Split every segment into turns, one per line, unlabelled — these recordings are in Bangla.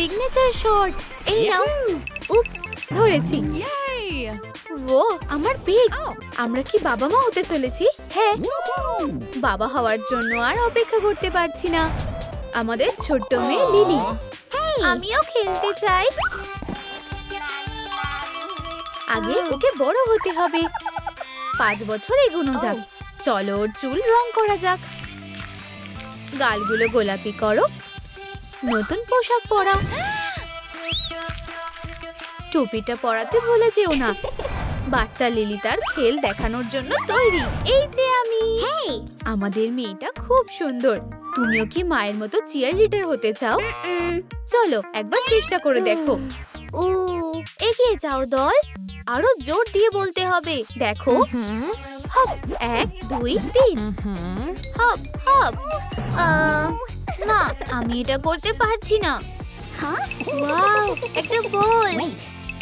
Signature shot. এই নাও। উপস, ধরেছি। ও আমার পিক। আমরা কি বাবা মা হতে চলেছি? হ্যাঁ, বাবা হওয়ার জন্য আর অপেক্ষা করতে পারছি না। আমাদের ছোট্ট মেয়ে লিলি। আমিও খেলতে চাই। আগে ওকে বড় হতে হবে। 5 বছর এগোনো যাক। চলো ওর চুল রং করা যাক। গালগুলো গোলাপি করো। নতুন পোশাক পরাও। টুপিটা পরাতে ভুলে যেও না। বাচ্চা লিলি তার খেল দেখানোর জন্য তৈরি। এই যে আমি। আমাদের মেয়েটা খুব সুন্দর। তুমিও কি মায়ের মতো চিয়ার লিডার হতে চাও? চলো একবার চেষ্টা করে দেখো। এগিয়ে যাও দল। আরো জোর দিয়ে বলতে হবে। দেখো, হপ 1 2 3। Hop hop. না, আমি এটা করতে পারছি না। ওয়াও, একটা বল।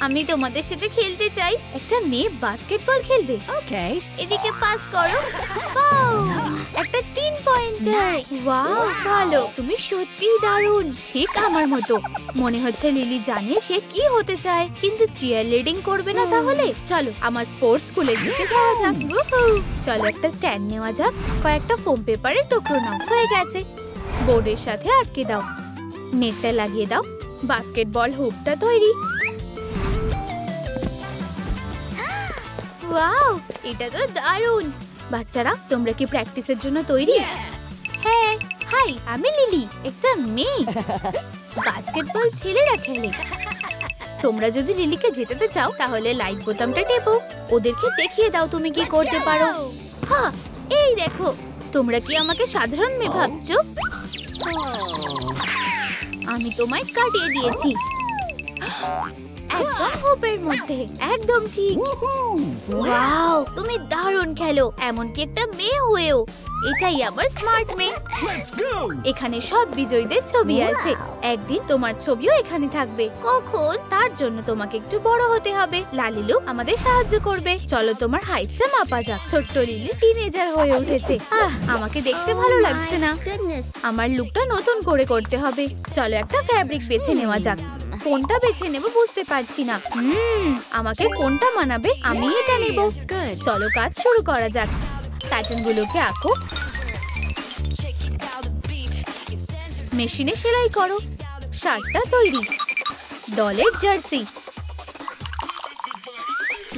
আমি তোমাদের সাথে খেলতে চাই। একটা মেয়ে বাস্কেটবল খেলবে। ওকে, এদিকে পাস করো। ওয়াও, একটা 3 পয়েন্টার। ওয়াও, ভালো। তুমি সত্যিই দারুণ। ঠিক আমার মতো। মনে হচ্ছে লিলি জানে সে কি হতে চায়, কিন্তু চিয়ার লিডিং করবে না। তাহলে চলো আমার স্পোর্টস স্কুলের দিকে যাওয়া যাক। চলো একটা স্ট্যান্ড নেওয়া যাক। কয়েকটা ফোম পেপারের টুকরো নাও। হয়ে গেছে। বোর্ডের সাথে আটকে দাও। নেটটা লাগিয়ে দাও। বাস্কেটবল হুপটা তৈরি। ওয়াও, এটা তো দারুণ। বাচ্চারা, তোমরা কি প্র্যাকটিসের জন্য তৈরি? হ্যাঁ। হাই, আমি লিলি, একটা মেয়ে। বাস্কেটবল ছেলেরা খেলে। তোমরা যদি লিলিকে জেতাতে চাও তাহলে লাইক বোতামটা টেপো। ওদেরকে দেখিয়ে দাও তুমি কি করতে পারো। হ্যাঁ, এই দেখো। তোমরা কি আমাকে সাধারণ মেয়ে ভাবছো? আমি তোমায় কাটিয়ে দিয়েছি। একদম হোপের মধ্যে। একদম ঠিক। ওয়াও, তুমি দারুণ খেলো। এমনকি একটা মেয়ে হয়েও। এটাই আমার স্মার্ট মেয়ে। এখানে সব বিজয়ীদের ছবি আছে। একদিন তোমার ছবিও এখানে থাকবে। কখন? তার জন্য তোমাকে একটু বড় হতে হবে। লালিলু আমাদের সাহায্য করবে। চলো তোমার হাইটটা মাপা যাক। ছোট্ট লিলি টিনেজার হয়ে উঠেছে। আমাকে দেখতে ভালো লাগছে না। আমার লুকটা নতুন করে করতে হবে। চলো একটা ফ্যাব্রিক বেছে নেওয়া যাক। কোনটা বেছে নেব বুঝতে পারছি না। আমাকে কোনটা মানাবে? আমি এটা নেব। চলো কাজ শুরু করা যাক। প্যাটার্নগুলোকে আঁকো। মেশিনে সেলাই করো। শার্টটা তৈরি। দলের জার্সি।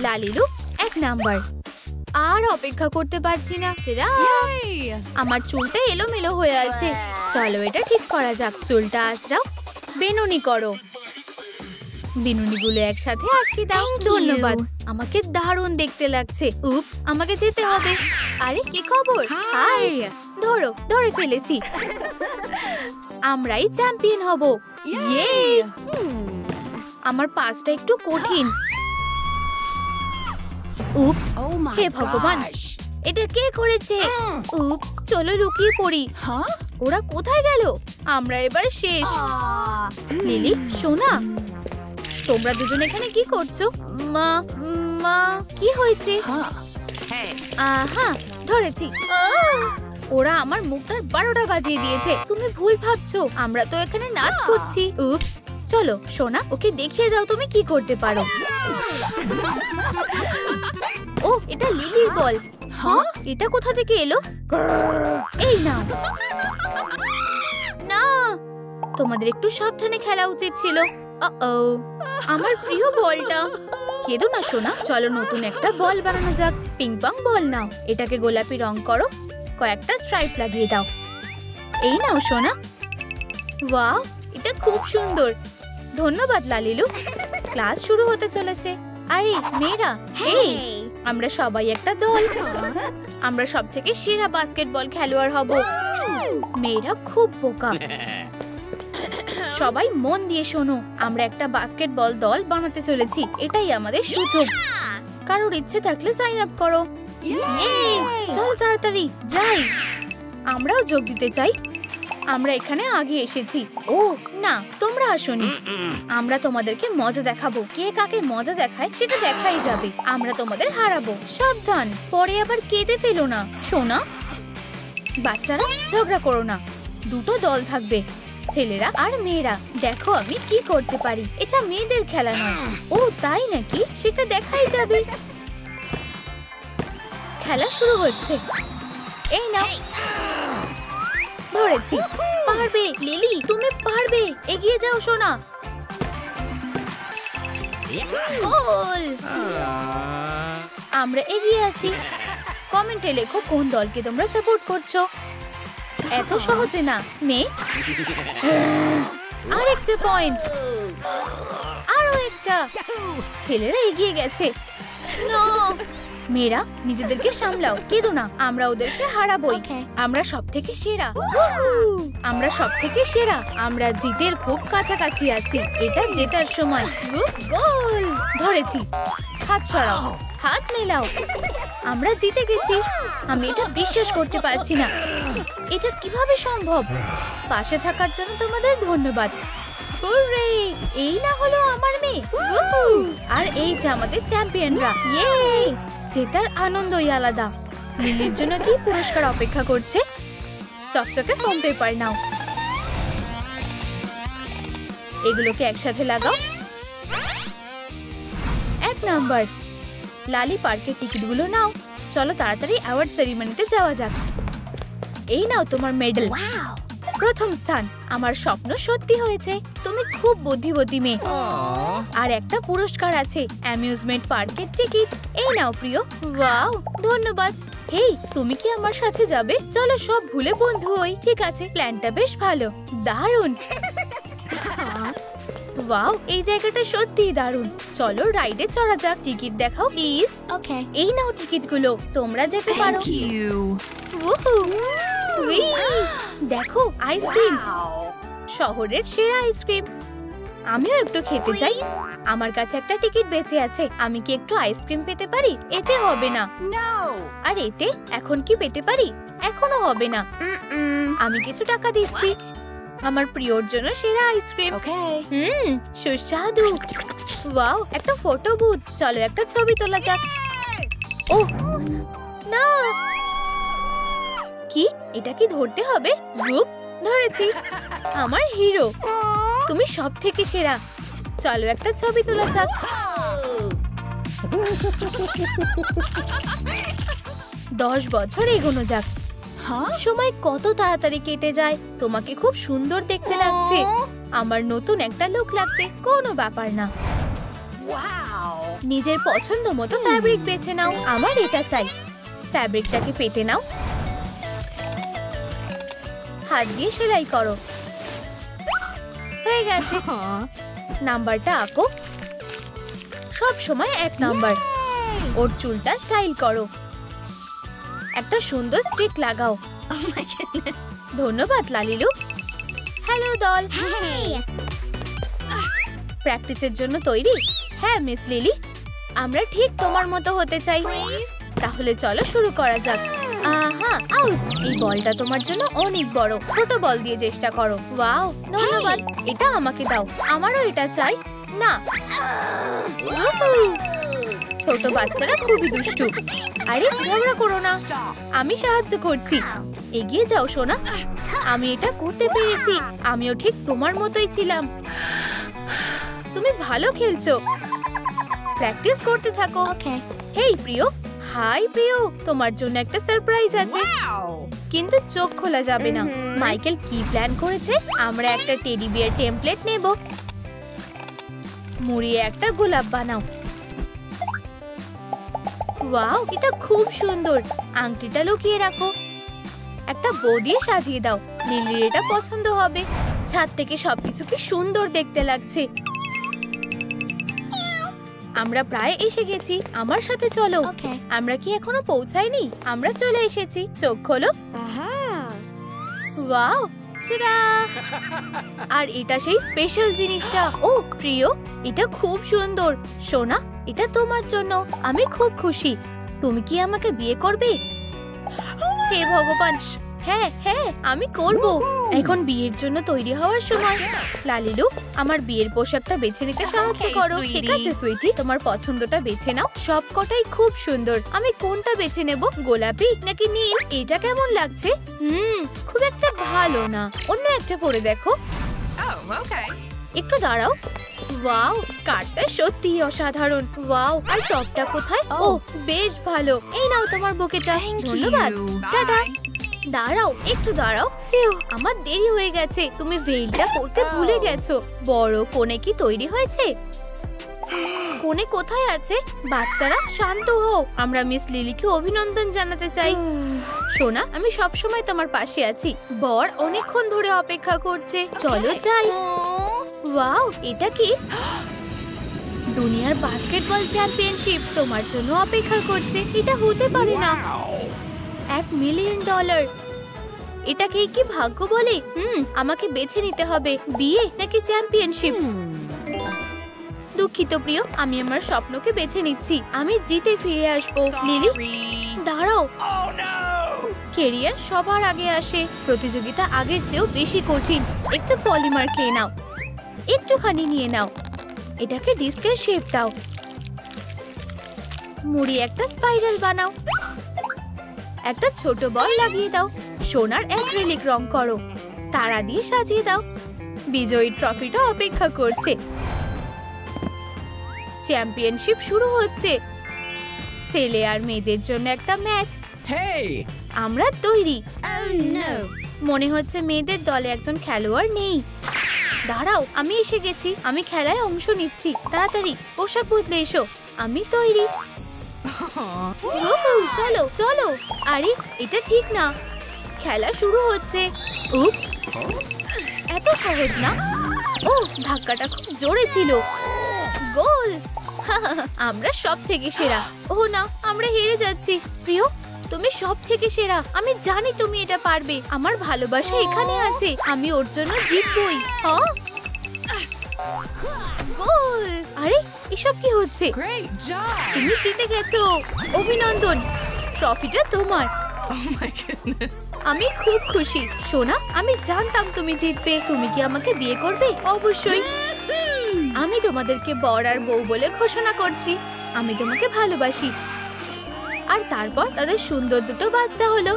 লালিলু 1 নাম্বার। আর অপেক্ষা করতে পারছি না। আমার চুলটা এলোমেলো হয়ে আছে। চলো এটা ঠিক করা যাক। চুলটা আঁচড়াও। বেনুনি করো। বিনুনিগুলো একসাথে আটকে দাও। ধন্যবাদ। আমাকে দারুণ দেখতে লাগছে। উপস, আমাকে যেতে হবে। আরে কি খবর? হাই। ধরে ফেলেছি। আমরাই চ্যাম্পিয়ন হব। ইয়ে! আমার পাসটা একটু কঠিন। উপস, হে ভগবান, এটা কে করেছে? উপস, চলো লুকিয়ে পড়ি। ওরা কোথায় গেল? আমরা এবার শেষ। লিলি, সোনা, তোমরা দুজন এখানে কি করছো? মা কি হয়েছে? ধরেছি। ওরা আমার মুখটার 12টা বাজিয়ে দিয়েছে। তুমি ভুল ভাবছো। আমরা তো এখানে নাচ করছি। উপস, চলো সোনা, ওকে দেখিয়ে দাও তুমি কি করতে পারো। ও, এটা লিলির বল। হ্যাঁ, এটা কোথা থেকে এলো? এই নাও। না, তোমাদের একটু সাবধানে খেলা উচিত ছিল। আমার প্রিয় বলটা। কেঁদো না সোনা। চলো নতুন একটা বল বানানো যাক। পিং পং বল নাও। এটাকে গোলাপি রং করো। কয়েকটা স্ট্রাইপ লাগিয়ে দাও। এই নাও সোনা। ওয়াও, এটা খুব সুন্দর। ধন্যবাদ লালিলু। ক্লাস শুরু হতে চলেছে। আরে মেয়েরা, এই আমরা সবাই একটা দল। আমরা সবথেকে সেরা বাস্কেটবল খেলোয়াড় হব। মেয়েরা খুব বোকা। সবাই মন দিয়ে শোনো। আমরা একটা বাস্কেটবল দল বানাতে চলেছি। এটাই আমাদের সুযোগ। কারোর ইচ্ছে থাকলে সাইন আপ করো। চলো তাড়াতাড়ি যাই। আমরাও যোগ দিতে চাই। আমরা এখানে আগে এসেছি। ও না, তোমরা আসোনি। আমরা তোমাদেরকে মজা দেখাবো। কে কাকে মজা দেখায় সেটা দেখাই যাবে। আমরা তোমাদের হারাবো। সাবধান, পরে আবার কেঁদে ফেলো না। সোনা, বাচ্চারা ঝগড়া করো না। দুটো দল থাকবে। ছেলেরা আর মেয়েরা, দেখো আমি কি করতে পারি। এটা মেয়েদের খেলা নয়। ও তাই নাকি? সেটা দেখাই যাবে। খেলা শুরু হচ্ছে। এই নাও, ধরেছি। পারবে লিলি, তুমি পারবে। এগিয়ে যাও সোনা। গোল! আমরা এগিয়ে আছি। কমেন্টে লেখো কোন দলকে তোমরা সাপোর্ট করছো। এত সহজে না মেয়ে। আরেকটা পয়েন্ট, আরো একটা। ছেলেরা এগিয়ে গেছে। না, মেয়েরা নিজেদেরকে সামলাও, কেঁদো না। আমরা ওদেরকে হারাবোই। আমরা সবথেকে সেরা। আমরা সবথেকে সেরা। আমরা জিতের খুব কাছাকাছি আছি। এটা জেতার সময়। গোল! ধরেছি। হাত সরাও, হাত মেলাও। আমরা জিতে গেছি। আমি এটা বিশ্বাস করতে পারছি না। এটা কিভাবে সম্ভব? পাশে থাকার জন্য তোমাদের ধন্যবাদ। এই না হলো আমার মেয়ে। আর এই যে আমাদের চ্যাম্পিয়নরা। ইয়ে! জেতার আনন্দই আলাদা। লিলির জন্য কি পুরস্কার অপেক্ষা করছে? চকচকে ফোম পেপার নাও। এগুলোকে একসাথে লাগাও। 1 নাম্বার। লালি পার্কের টিকিটগুলো নাও। চলো তাড়াতাড়ি অ্যাওয়ার্ড সেরিমনিতে যাওয়া যাক। এই নাও তোমার মেডেল। প্রথম স্থান। আমার স্বপ্ন সত্যি হয়েছে। তুমি খুব বুদ্ধিমতী মেয়ে। আর একটা পুরস্কার আছে, অ্যামিউজমেন্ট পার্কের টিকিট। এই নাও প্রিয়। ওয়াও, ধন্যবাদ। হেই, তুমি কি আমার সাথে যাবে? চলো সব ভুলে বন্ধু হই। ঠিক আছে, প্ল্যানটা বেশ ভালো। দারুণ। ওয়াও, এই জায়গাটা সত্যিই দারুণ। চলো রাইডে চড়া যাক। টিকিট দেখাও প্লিজ। ওকে, এই নাও টিকিটগুলো। তোমরা যেতে পারো। দেখো আইসক্রিম, শহরের সেরা আইসক্রিম। আমিও একটু খেতে চাই। আমার কাছে একটা টিকিট বেঁচে আছে। আমি কি একটু আইসক্রিম পেতে পারি? এতে হবে না। আর এতে এখন কি পেতে পারি? এখনো হবে না। আমি কিছু টাকা দিচ্ছি। আমার প্রিয়র জন্য সেরা আইসক্রিম। সুস্বাদু। ওয়াও, একটা ফটো বুথ। চলো একটা ছবি তোলা যাক। ও না, কি এটা কি ধরতে হবে? গ্রুপ ধরেছি। আমার হিরো, তুমি সব থেকে সেরা। চলো একটা ছবি তোলা যাক। 10 বছর এগোনো যাক। সময় কত তাড়াতাড়ি কেটে যায়। তোমাকে খুব সুন্দর দেখতে লাগছে। আমার নতুন একটা লুক লাগবে। কোনো ব্যাপার না। নিজের পছন্দ মতো ফ্যাব্রিক বেছে নাও। আমার এটা চাই। ফ্যাব্রিকটাকে পেতে নাও। হাত দিয়ে সেলাই করো। হয়ে গেছে। নাম্বারটা আঁকো। সব সময় 1 নাম্বার। ওর চুলটা স্টাইল করো। একটা সুন্দর স্টিক লাগাও। ধন্যবাদ লালিলু। হ্যালো দল। প্র্যাকটিসের জন্য তৈরি? হ্যাঁ মিস লিলি, আমরা ঠিক তোমার মতো হতে চাই। তাহলে চলো শুরু করা যাক। আহা, আউচ! এই বলটা তোমার জন্য অনেক বড়। ছোট বল দিয়ে চেষ্টা করো। ওয়াও, ধন্যবাদ। এটা আমাকে দাও। আমারও এটা চাই। না, ছোট বাচ্চারা খুবই দুষ্টু। আরে ঝগড়া করো না, আমি সাহায্য করছি। এগিয়ে যাও সোনা। আমি এটা করতে পেরেছি। আমিও ঠিক তোমার মতোই ছিলাম। তুমি ভালো খেলছো। প্র্যাকটিস করতে থাকো। হেই প্রিয়। হাই প্রিয়, তোমার জন্য একটা সারপ্রাইজ আছে। কিন্তু চোখ খোলা যাবে না। মাইকেল কি প্ল্যান করেছে? আমরা একটা টেডি বিয়ার টেমপ্লেট নেব। মুড়িয়ে একটা গোলাপ বানাও। ওয়াও, এটা খুব সুন্দর। আংটিটা লুকিয়ে রাখো। একটা বো দিয়ে সাজিয়ে দাও। লিলির এটা পছন্দ হবে। ছাদ থেকে সবকিছু কি সুন্দর দেখতে লাগছে। আমরা প্রায় এসে গেছি। আমার সাথে চলো। আমরা কি এখনো পৌঁছাইনি? আমরা চলে এসেছি। চোখ খোলো। Wow, ta-da! আর এটা সেই স্পেশাল জিনিসটা। ও প্রিয়, এটা খুব সুন্দর। সোনা, এটা তোমার জন্য। আমি খুব খুশি। তুমি কি আমাকে বিয়ে করবে? হে ভগবান, হ্যাঁ হ্যাঁ আমি করব। এখন বিয়ের জন্য তৈরি হওয়ার সময়। লালিলু, আমার বিয়ের পোশাকটা বেছে নিতে সাহায্য করো। ঠিক আছে সুইটি, তোমার পছন্দটা বেছে নাও। সবকটাই খুব সুন্দর। আমি কোনটা বেছে নেব? গোলাপি নাকি নীল? এটা কেমন লাগছে? খুব একটা ভালো না। অন্য একটা পরে দেখো। একটু দাঁড়াও। ওয়াও, কার্ডটা সত্যি অসাধারণ। ওয়াও, আর টপটা কোথায়? ও বেশ ভালো। এই নাও তোমার বুকেটা। ধন্যবাদ। টাটা। দাঁড়াও, একটু দাঁড়াও। ফিউ, আমার দেরি হয়ে গেছে। তুমি ভেলটা পরতে ভুলে গেছো। বড় কোণে কি তৈরি হয়েছে? কোণে কোথায় আছে? বাচ্চারা শান্ত হও। আমরা মিস লিলিকে অভিনন্দন জানাতে চাই। সোনা, আমি সব সময় তোমার পাশে আছি। বর অনেকক্ষণ ধরে অপেক্ষা করছে। চলো যাই। ওয়াও, এটা কি? দুনিয়ার বাস্কেটবল চ্যাম্পিয়নশিপ তোমার জন্য অপেক্ষা করছে। এটা হতে পারে না। $1 মিলিয়ন। এটাকে কি ভাগ্য বলে? আমাকে বেছে নিতে হবে, বিয়ে নাকি চ্যাম্পিয়নশিপ। দুঃখিত প্রিয়, আমি আমার স্বপ্নকে বেছে নিচ্ছি। আমি জিতে ফিরে আসবো। লিলি দাঁড়াও। ক্যারিয়ার সবার আগে আসে। প্রতিযোগিতা আগের চেয়েও বেশি কঠিন। একটু পলিমার খেয়ে নাও, একটুখানি নিয়ে নাও। এটাকে ডিস্কের শেপ দাও। মুড়ি একটা স্পাইরাল বানাও। একটা ছোট বল লাগিয়ে দাও। সোনার অ্যাক্রিলিক রং করো। তারা দিয়ে সাজিয়ে দাও। বিজয়ী ট্রফিটা অপেক্ষা করছে। চ্যাম্পিয়নশিপ শুরু হচ্ছে। ছেলে আর মেয়েদের জন্য একটা ম্যাচ। আমরা তৈরি। মনে হচ্ছে মেয়েদের দলে একজন খেলোয়াড় নেই। দাঁড়াও, আমি এসে গেছি। আমি খেলায় অংশ নিচ্ছি। তাড়াতাড়ি পোশাক বদলে এসো। আমি তৈরি। চলো চলো। আরে এটা ঠিক না। খেলা শুরু হচ্ছে। এত সহজ না। ও, ধাক্কাটা খুব জোরে ছিল। গোল। আমরা সব থেকে সেরা। ও না, আমরা হেরে যাচ্ছি। প্রিয়, তুমি সব থেকে সেরা। আমি জানি তুমি এটা পারবে। আমার ভালোবাসা এখানে আছে। আমি ওর জন্য জিতবই। গোল। আরে এসব কি হচ্ছে? তুমি জিতে গেছো। অভিনন্দন। ট্রফিটা তোমার। আমি খুব খুশি। সোনা, আমি জানতাম তুমি জিতবে। তুমি কি আমাকে বিয়ে করবে? অবশ্যই। আমি তোমাদেরকে বর আর বউ বলে ঘোষণা করছি। আমি তোমাকে ভালোবাসি। আর তারপর তাদের সুন্দর দুটো বাচ্চা হলো,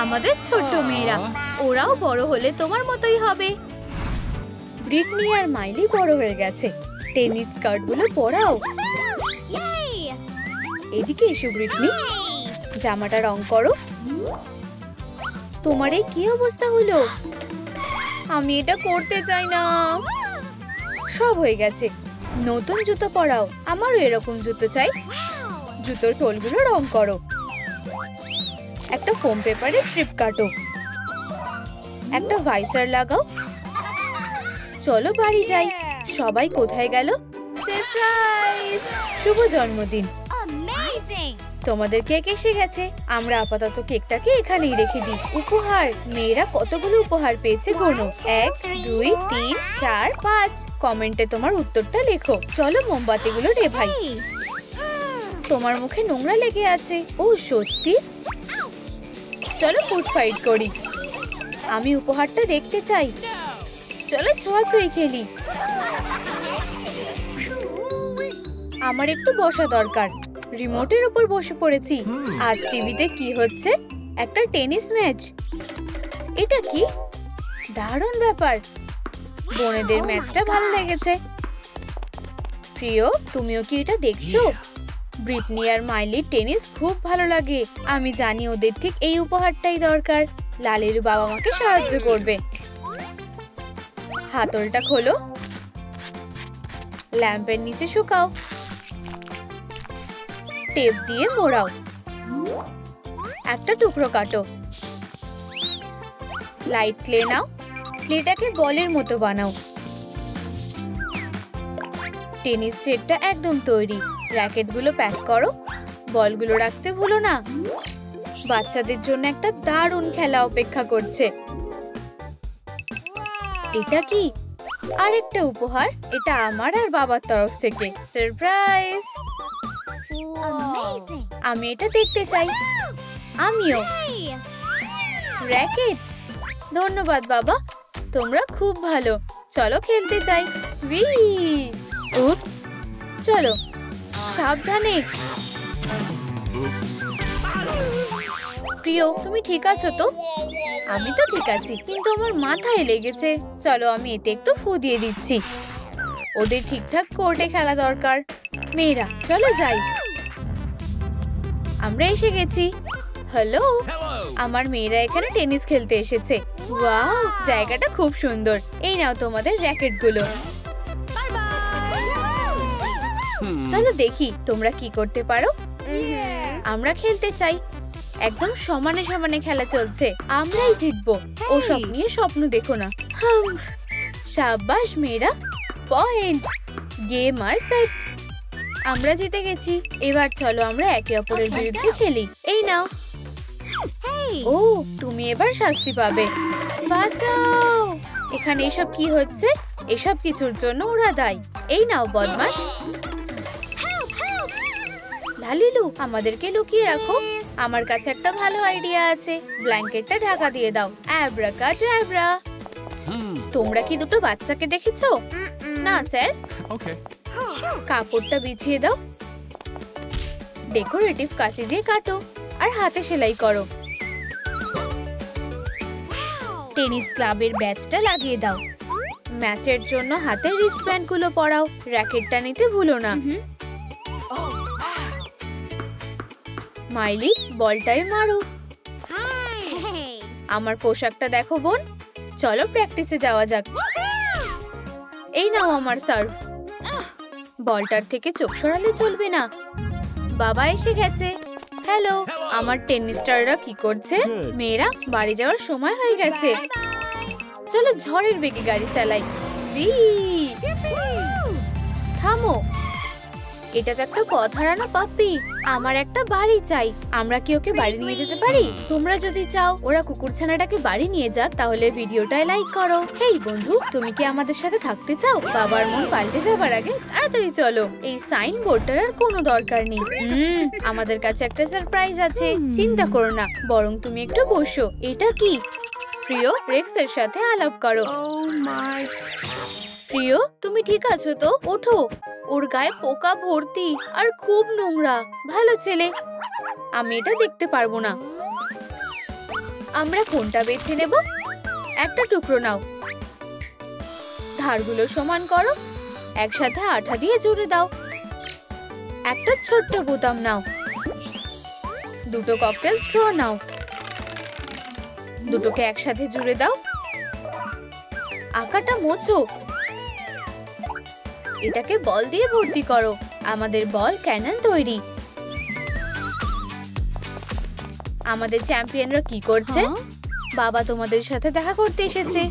আমাদের ছোট্ট মেয়েরা। ওরাও বড় হলে তোমার মতোই হবে। ব্রিটনি আর মাইলি বড় হয়ে গেছে। টেনিস স্কার্ট গুলো পরাও। এদিকে এসো ব্রিটনি, জামাটা রং করো। তোমার এই কি অবস্থা হলো? আমি এটা করতে চাই না। সব হয়ে গেছে। নতুন জুতো পরাও। আমারও এরকম জুতো চাই। জুতোর সোলগুলো রং করো। একটা ফোম পেপারে স্ট্রিপ কাটো। একটা ভাইসার লাগাও। চলো বাড়ি যাই। সবাই কোথায় গেল? সারপ্রাইজ! শুভ জন্মদিন। তোমাদের কেক এসে গেছে। আমরা আপাতত কেকটাকে এখানেই রেখে দিই। উপহার। মেয়েরা কতগুলো উপহার পেয়েছে গোনো। 1 2 3 4 5। কমেন্টে তোমার উত্তরটা লেখো। চলো মোমবাতিগুলো নেভাই। তোমার মুখে নোংরা লেগে আছে। ও সত্যি? চলো ফুড ফাইট করি। আমি উপহারটা দেখতে চাই। চলো ছোঁয়াছুঁই খেলি। আমার একটু বসা দরকার। রিমোটের উপর বসে পড়েছি। আজ টিভিতে কি হচ্ছে? একটা টেনিস ম্যাচ। এটা কি দারুণ ব্যাপার। বোনেদের ম্যাচটা ভালো লেগেছে। প্রিয়, তুমিও কি এটা দেখছো? ব্রিটনি আর মাইলির টেনিস খুব ভালো লাগে। আমি জানি ওদের ঠিক এই উপহারটাই দরকার। লালেরু বাবা মাকে সাহায্য করবে। হাতলটা খোলো। ল্যাম্পের নিচে শুকাও। টেপ দিয়ে মোড়াও। একটা টুকরো কাটো। লাইট ক্লে নাও। ক্লেটাকে বলের মতো বানাও। টেনিস সেটটা একদম তৈরি। র্যাকেটগুলো প্যাক করো। বলগুলো রাখতে ভুলো না। বাচ্চাদের জন্য একটা দারুণ খেলা অপেক্ষা করছে। এটা কি? আরেকটা উপহার। এটা আমার আর বাবার তরফ থেকে। সারপ্রাইজ! আমি এটা দেখতে চাই। আমিও। র্যাকেট। ধন্যবাদ বাবা, তোমরা খুব ভালো। চলো খেলতে যাই। উপস, চলো সাবধানে। প্রিয়, তুমি ঠিক আছো তো? আমি তো ঠিক আছি, কিন্তু আমার মাথায় লেগেছে। চলো আমি এতে একটু ফু দিয়ে দিচ্ছি। ওদের ঠিকঠাক কোর্টে খেলা দরকার। মেয়েরা চলো যাই। আমরা এসে গেছি। হ্যালো, আমার মেয়েরা এখানে টেনিস খেলতে এসেছে। ওয়াও, জায়গাটা খুব সুন্দর। এই নাও তোমাদের র্যাকেটগুলো। চলো দেখি তোমরা কি করতে পারো। আমরা খেলতে চাই। একদম সমানে সমানে খেলা চলছে, আমরাই জিতবো। ও সব নিয়ে স্বপ্ন দেখো না। শাবাশ মেয়েরা, পয়েন্ট। গেম আর সেট। আমরা জিতে গেছি। এবার চলো আমরা একে অপরের বিরুদ্ধে খেলি। এই নাও। ও, তুমি এবার শাস্তি পাবে। বাঁচাও! এখানে এসব কি হচ্ছে? এসব কিছুর জন্য ওরা দায়ী। এই নাও বদমাশ। লালিলু, আমাদেরকে লুকিয়ে রাখো। আমার কাছে একটা ভালো আইডিয়া আছে। ব্ল্যাঙ্কেটটা ঢাকা দিয়ে দাও। অ্যাব্রাকাডাব্রা। তোমরা কি দুটো বাচ্চাকে দেখেছো? না স্যার। কাপড়টা বিছিয়ে দাও। ডেকোরেটিভ কাঁচি দিয়ে কাটো আর হাতে সেলাই করো। টেনিস ক্লাবের ব্যাচটা লাগিয়ে দাও। ম্যাচের জন্য হাতের রিস্টব্যান্ডগুলো পরাও। র্যাকেটটা নিতে ভুলো না। মাইলি, বলটাই মারো। আমার পোশাকটা দেখো বোন। চলো প্র্যাকটিসে যাওয়া যাক। এই নাও আমার সার্ভ। বলটার থেকে চোখ সরালে চলবে না। বাবা এসে গেছে। হ্যালো, আমার টেনিস স্টাররা কি করছে? মেয়েরা, বাড়ি যাওয়ার সময় হয়ে গেছে। চলো ঝড়ের বেগে গাড়ি চালাই। থামো, এটা তো একটা পথ হারানো পাপ্পি। আমার একটা বাড়ি চাই। আমরা কি ওকে বাড়ি নিয়ে যেতে পারি? তোমরা যদি চাও ওরা কুকুরছানাটাকে বাড়ি নিয়ে যাক, তাহলে ভিডিওটায় লাইক করো। হেই বন্ধু, তুমি কি আমাদের সাথে থাকতে চাও? বাবার মন পাল্টে যাবার আগে তাড়াতাড়ি চলো। এই সাইন বোর্ডটার আর কোনো দরকার নেই। আমাদের কাছে একটা সারপ্রাইজ আছে। চিন্তা করো না, বরং তুমি একটু বসো। এটা কি? প্রিয়, রেক্সের সাথে আলাপ করো। প্রিয়, তুমি ঠিক আছো তো? ওঠো। ওর গায়ে পোকা ভর্তি আর খুব নোংরা। ভালো ছেলে। আমি এটা দেখতে পারবো না। আমরা কোনটা বেছে নেব? একটা টুকরো নাও। ধারগুলো সমান করো। একসাথে আঠা দিয়ে জুড়ে দাও। একটা ছোট্ট বোতাম নাও। দুটো ককটেল স্ট্র নাও। দুটোকে একসাথে জুড়ে দাও। আঁকাটা মোছো। এটাকে বল দিয়ে ভর্তি করো। আমাদের বল ক্যানন তৈরি। আমাদের চ্যাম্পিয়নরা কি করছে? বাবা তোমাদের সাথে দেখা করতে এসেছে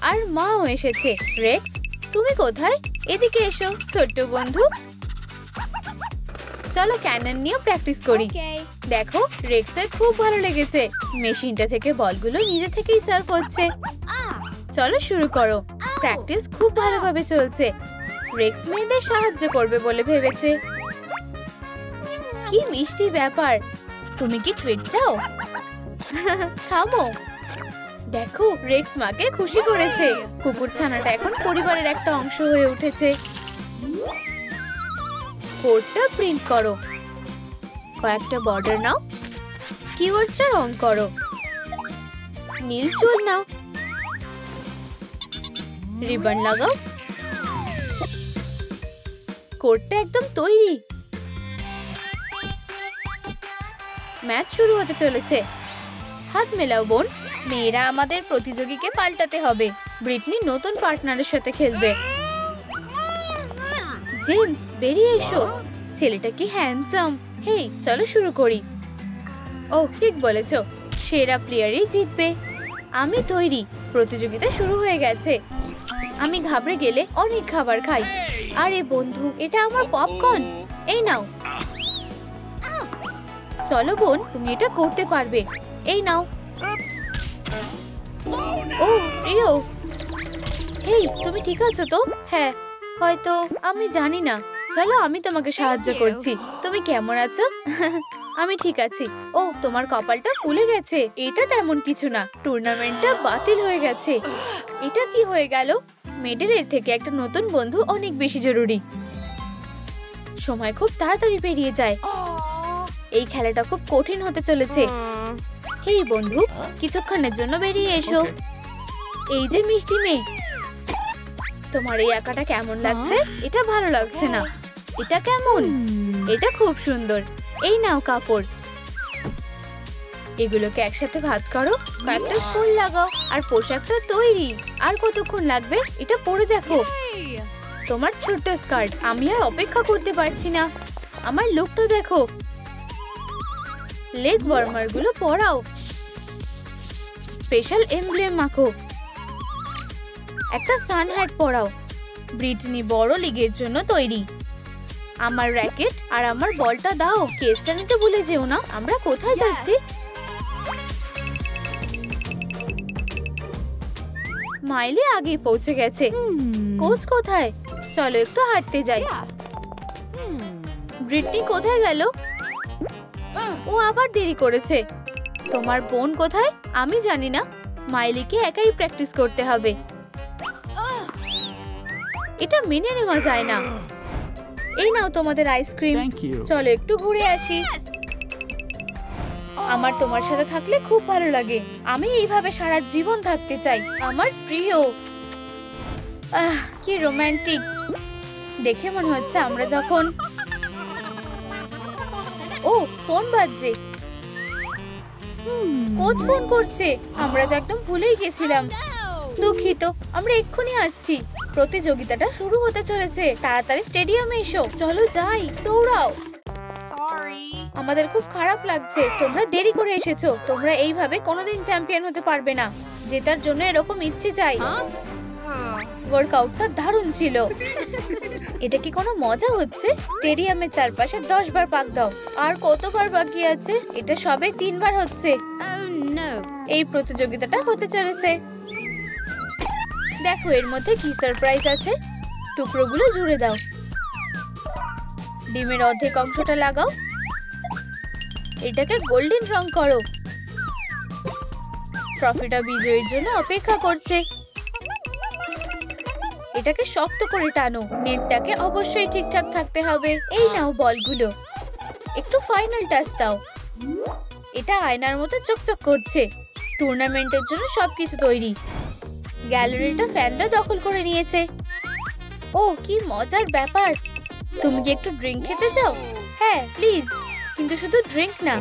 আর মাও এসেছে। রেক্স, তুমি কোথায়? এদিকে এসো ছোট্ট বন্ধু। চলো ক্যানন নিয়ে প্র্যাকটিস করি। দেখো, রেক্সের খুব ভালো লেগেছে। মেশিনটা থেকে বলগুলো নিজে থেকেই সার্ভ হচ্ছে। চলো শুরু করো। প্র্যাকটিস খুব ভালোভাবে চলছে। রেক্স মেয়েদের সাহায্য করবে বলে ভেবেছে। কি মিষ্টি ব্যাপার। তুমি কি ট্রিট চাও? থামো। দেখো, রেক্স মাকে খুশি করেছে। কুকুরছানাটা এখন পরিবারের একটা অংশ হয়ে উঠেছে। কোডটা প্রিন্ট করো। কয়েকটা বর্ডার নাও। স্কিওয়ার্সটা রং করো। নীল চুল নাও। রিবন লাগাও। কোডটা একদম তৈরি। ম্যাচ শুরু হতে চলেছে। হাত মেলাও বোন। মেয়েরা, আমাদের প্রতিযোগীকে পাল্টাতে হবে। ব্রিটনি নতুন পার্টনারের সাথে খেলবে। জেমস, বেরিয়ে এসো। ছেলেটা কি হ্যান্ডসাম। হেই, চলো শুরু করি। ও, ঠিক বলেছো। সেরা প্লেয়ারই জিতবে। আমি তৈরি। প্রতিযোগিতা শুরু হয়ে গেছে। আমি ঘাবড়ে গেলে অনেক খাবার খাই। আরে বন্ধু, এটা আমার পপকর্ন। এই নাও। চলো বোন, তুমি এটা করতে পারবে। এই নাও। ও প্রিয়, হেই, তুমি ঠিক আছো তো? হ্যাঁ, হয়তো, আমি জানি না। চলো আমি তোমাকে সাহায্য করছি। তুমি কেমন আছো? আমি ঠিক আছি। ও, তোমার কপালটা ফুলে গেছে। এটা তেমন কিছু না। টুর্নামেন্টটা বাতিল হয়ে গেছে। এটা কি হয়ে গেল? মেডেলের থেকে একটা নতুন বন্ধু অনেক বেশি জরুরি। সময় খুব তাড়াতাড়ি পেরিয়ে যায়। এই খেলাটা খুব কঠিন হতে চলেছে। এই বন্ধু, কিছুক্ষণের জন্য বেরিয়ে এসো। এই যে মিষ্টি মেয়ে, তোমার এই আঁকাটা কেমন লাগছে? এটা ভালো লাগছে না। এটা কেমন? এটা খুব সুন্দর। এই নাও কাপড়, এগুলোকে একসাথে ভাঁজ করো, কয়েকটা ফুল লাগাও, আর পোশাকটা তৈরি। আর কতক্ষণ লাগবে? এটা পরে দেখো। তোমার ছোট্ট স্কার্ট, আমি আর অপেক্ষা করতে পারছি না। আমার লুকটা দেখো। লেগ ওয়ার্মার গুলো পরাও, স্পেশাল এমব্লেম মাখো, একটা সান হ্যাট পরাও। ব্রিটনি বড় লিগের জন্য তৈরি। আমার র্যাকেট আর আমার বলটা দাও। কেসটা নিতে ভুলে যেও না। আমরা কোথায় যাচ্ছি? মাইলি আগে পৌঁছে গেছে। কোচ কোথায়? চলো একটু হাঁটতে যাই। ব্রিটনি কোথায় গেল? ও আবার দেরি করেছে। তোমার বোন কোথায়? আমি জানি না। মাইলিকে একাই প্র্যাকটিস করতে হবে। এটা মেনে নেওয়া যায় না। এই নাও তোমাদের আইসক্রিম। চলো একটু ঘুরে আসি। আমার তোমার সাথে থাকলে খুব ভালো লাগে। আমি এইভাবে সারা জীবন থাকতে চাই। আমার প্রিয়। কি রোমান্টিক। দেখে মনে হচ্ছে আমরা যখন... ও, ফোন বাজছে। কোচ ফোন করছে। আমরা তো একদম ভুলেই গেছিলাম। দুঃখিত, আমরা এক্ষুনি আসছি। প্রতিযোগিতাটা শুরু হতে চলেছে। তাড়াতাড়ি স্টেডিয়ামে এসো। চলো যাই, দৌড়াও। আমাদের খুব খারাপ লাগছে, তোমরা দেরি করে এসেছো। তোমরা এইভাবে কোনোদিন চ্যাম্পিয়ন হতে পারবে না। জেতার জন্য এরকম ইচ্ছে চাই। ওয়ার্কআউটটা দারুণ ছিল। এটা কি কোনো মজা হচ্ছে? স্টেডিয়ামের চারপাশে 10 বার পাক দাও। আর কতবার বাকি আছে? এটা সবে 3 বার হচ্ছে। এই প্রতিযোগিতাটা হতে চলেছে। দেখো এর মধ্যে কি সারপ্রাইজ আছে। টুকরোগুলো জুড়ে দাও। ডিমের অর্ধেক অংশটা লাগাও। এটাকে গোল্ডেন রং করো। ট্রফিটা বিজয়ীর জন্য অপেক্ষা করছে। এটাকে শক্ত করে টানো। নেটটাকে অবশ্যই ঠিকঠাক থাকতে হবে। এই নাও বলগুলো। একটু ফাইনাল টাচ দাও। এটা আয়নার মতো চকচক করছে। টুর্নামেন্টের জন্য সবকিছু তৈরি। গ্যালারিটা ফ্যানরা দখল করে নিয়েছে। ও কি মজার ব্যাপার। তুমি কি একটু ড্রিঙ্ক খেতে চাও? হ্যাঁ প্লিজ, কিন্তু শুধু ড্রিঙ্ক না।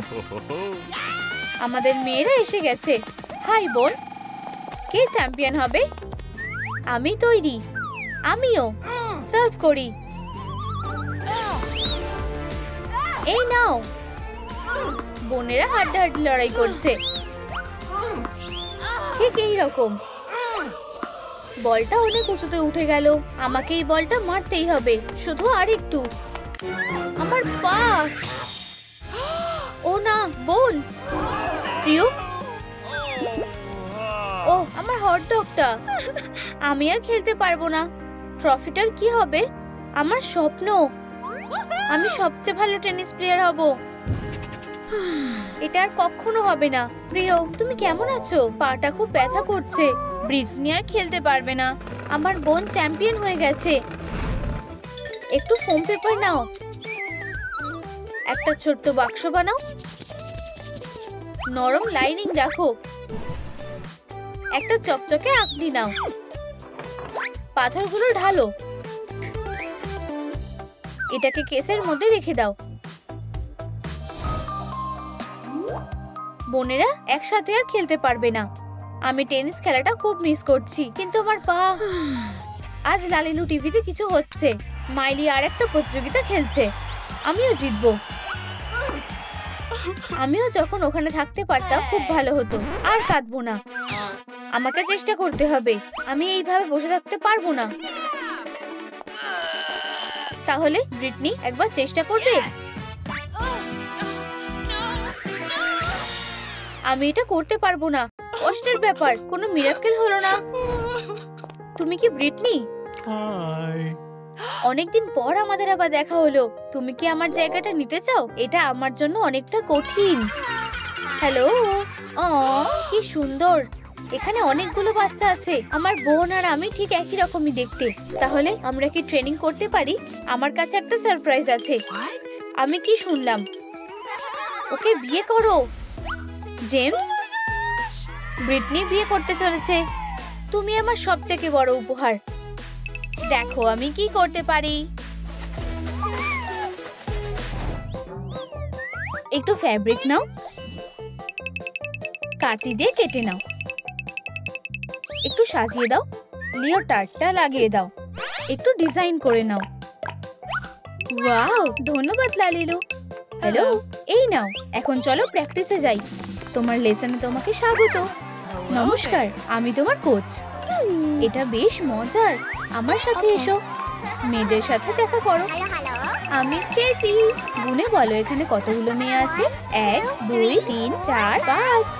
আমাদের মেয়েরা এসে গেছে। হাই বোন, কে চ্যাম্পিয়ন হবে? আমি তৈরি। আমিও সার্ভ করি। এই নাও। বোনেরা হাড্ডাহাড্ডি লড়াই করছে। ঠিক এই রকম। বলটা অনেক উঁচুতে উঠে গেল। আমাকে এই বলটা মারতেই হবে। শুধু আর একটু। আমার পা। ও না, বোন। প্রিয়। ও আমার হট ডগটা। আমি আর খেলতে পারবো না। ট্রফিটার কি হবে? আমার স্বপ্ন। আমি সবচেয়ে ভালো টেনিস প্লেয়ার হব। এটা আর কখনো হবে না। প্রিয়, তুমি কেমন আছো? পাটা খুব ব্যথা করছে। ব্রিটনি আর খেলতে পারবে না। আমার বোন চ্যাম্পিয়ন হয়ে গেছে। একটু ফোম পেপার নাও। একটা ছোট্ট বাক্স বানাও। নরম লাইনিং রাখো। একটা চকচকে আকলি নাও। পাথরগুলো ঢালো। এটাকে কেসের মধ্যে রেখে দাও। বোনেরা একসাথে আর খেলতে পারবে না। আমি টেনিস খেলাটা খুব মিস করছি, কিন্তু আমার পা। আজ লালিলু টিভিতে কিছু হচ্ছে। মাইলি আর একটা প্রতিযোগিতা খেলছে। আমিও জিতবো। আমিও যখন ওখানে থাকতে পারতাম খুব ভালো হতো। আর কাঁদবো না। আমাকে চেষ্টা করতে হবে। আমি এইভাবে বসে থাকতে পারবো না। তাহলে ব্রিটনি একবার চেষ্টা করবে? আমি এটা করতে পারবো না। কষ্টের ব্যাপার, কোনো মিরাকেল হলো না। তুমি কি ব্রিটনি? অনেকদিন পর আমাদের আবার দেখা হলো। তুমি কি আমার জায়গাটা নিতে চাও? এটা আমার জন্য অনেকটা কঠিন। হ্যালো। কি সুন্দর। এখানে অনেকগুলো বাচ্চা আছে। আমার বোন আর আমি ঠিক একই রকমই দেখতে। তাহলে আমরা কি ট্রেনিং করতে পারি? আমার কাছে একটা সারপ্রাইজ আছে। আমি কি শুনলাম? ওকে বিয়ে করো। জেমস, ব্রিটনি বিয়ে করতে চলেছে। তুমি আমার সবথেকে বড় উপহার। দেখো আমি কি করতে পারি। একটু ফ্যাব্রিক নাও, কাঁচি দিয়ে কেটে নাও, একটু সাজিয়ে দাও, লিওটার্ডটা লাগিয়ে দাও, একটু ডিজাইন করে নাও। ওয়াও, ধন্যবাদ লালিলু। হ্যালো, এই নাও। এখন চলো প্র্যাকটিসে যাই। তোমার লেসনে তোমাকে স্বাগত। নমস্কার, আমি তোমার কোচ। এটা বেশ মজার। আমার সাথে এসো, মেয়েদের সাথে দেখা করো। আমি স্টেসি। গুনে বলো এখানে কতগুলো মেয়ে আছে। 1 2 3 4 5।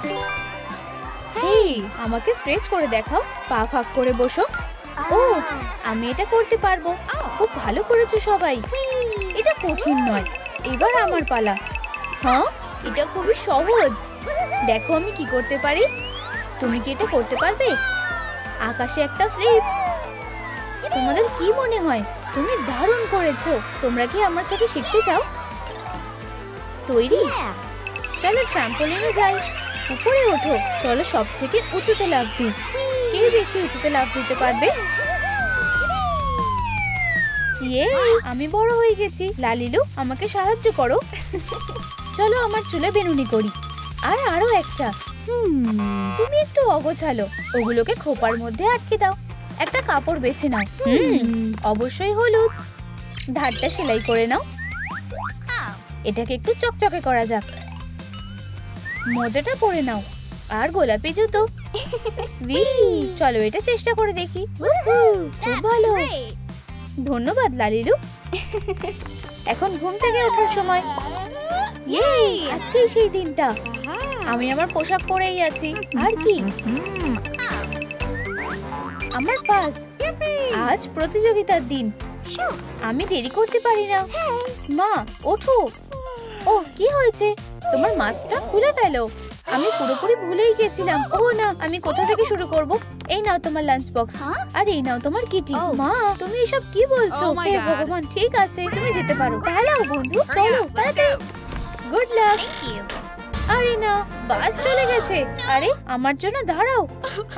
হেই, আমাকে স্ট্রেচ করে দেখাও। পা ফাঁক করে বসো। ও, আমি এটা করতে পারবো। খুব ভালো করেছো সবাই। এটা কঠিন নয়। এবার আমার পালা। হ্যাঁ, এটা খুবই সহজ। দেখো আমি কি করতে পারি। তুমি কি এটা করতে পারবে? আকাশে একটা ফ্লিপ। তোমাদের কি মনে হয়? তুমি দারুণ করেছো। তোমরা কি আমার থেকে শিখতে চাও? তৈরি? চলো ট্রাম্পোলিনে যাই। উপরে ওঠো। চলো সব থেকে উঁচুতে লাফ দিই। কে বেশি উঁচুতে লাফ দিতে পারবে? ইয়ে, আমি বড় হয়ে গেছি। লালিলু, আমাকে সাহায্য করো। চলো আমার চুলে বেনুনি করি। আর আরো একটা। তুমি একটু অগোছালো। ওগুলোকে খোপার মধ্যে আটকে দাও। একটা কাপড় বেছে নাও। অবশ্যই হলুদ। ধারটা সেলাই করে নাও। এটাকে একটু চকচকে করা যাক। মোজাটা পরে নাও। আর গোলাপি জুতো। চলো এটা চেষ্টা করে দেখি। খুব ভালো। ধন্যবাদ লালিলু। এখন ঘুম থেকে ওঠার সময়। আজকেই সেই দিনটা। আমি আমার পোশাক পরেই আছি। আর কি? আমার পাস। আজ প্রতিযোগিতার দিন। আমি দেরি করতে পারি না। মা, ওঠো। ও, কি হয়েছে? তোমার মাস্কটা খুলে ফেলো। আমি পুরোপুরি ভুলেই গেছিলাম। ও না, আমি কোথা থেকে শুরু করব? এই নাও তোমার লাঞ্চ বক্স। আর এই নাও তোমার কিটি। মা, তুমি এসব কি বলছো? হে ভগবান, ঠিক আছে, তুমি যেতে পারো। পালাও বন্ধু, চলো তাড়াতাড়ি। Good luck. আরে না, বাস চলে গেছে। আরে, আমার জন্য দাঁড়াও।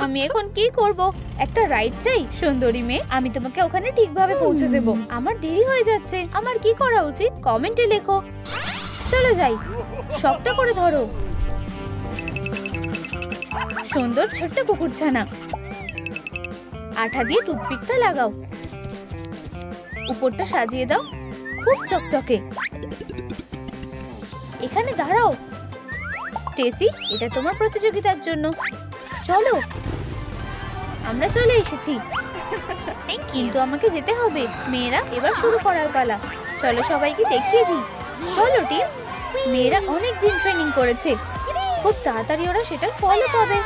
আমি এখন কি করব? একটা রাইড চাই। সুন্দরী মেয়ে, আমি তোমাকে ওখানে ঠিকভাবে পৌঁছে দেব। আমার দেরি হয়ে যাচ্ছে। আমার কি করা উচিত? কমেন্টে লেখো। চলো যাই। শক্ত করে ধরো। সুন্দর ছোট্ট কুকুরছানা। আঠা দিয়ে টুথপিকটা লাগাও। উপরটা সাজিয়ে দাও। খুব চকচকে। এখানে দাঁড়াও। স্টেসি, এটা তোমার প্রতিযোগিতার জন্য। চলো। আমরা চলে এসেছি। কিন্তু আমাকে যেতে হবে। মেয়েরা, এবার শুরু করার পালা। চলো সবাইকে দেখিয়ে দিই। চলো টিম। মেয়েরা অনেক দিন ট্রেনিং করেছে। খুব তাড়াতাড়ি ওরা সেটার ফলও পাবে।